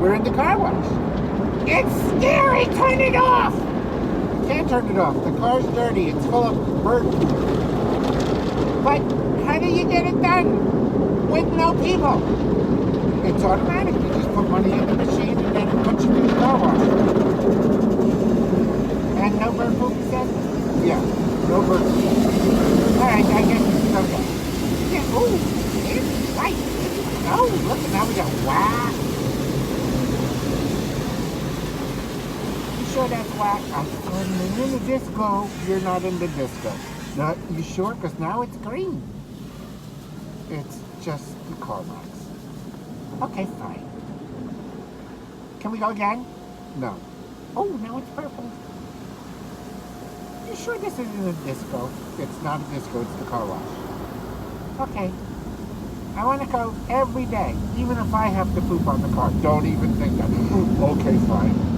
We're in the car wash. It's scary! Turn it off! You can't turn it off. The car's dirty. It's full of dirt. But how do you get it done with no people? It's automatic. You just put money in the machine and then it puts you through the car wash. And no bird poop, you said? Yeah, no bird poop. Alright, I guess it's okay. Yeah, ooh, it's light. Oh, look, now we got wax. You sure that's wax? When you're in the disco, you're not in the disco. No, you sure? Because now it's green. It's just the car wax. Okay, fine. Can we go again? No. Oh, now it's purple. You sure this isn't a disco? It's not a disco, it's the car wash. Okay. I want to go every day, even if I have to poop on the car. Don't even think that. Okay, fine.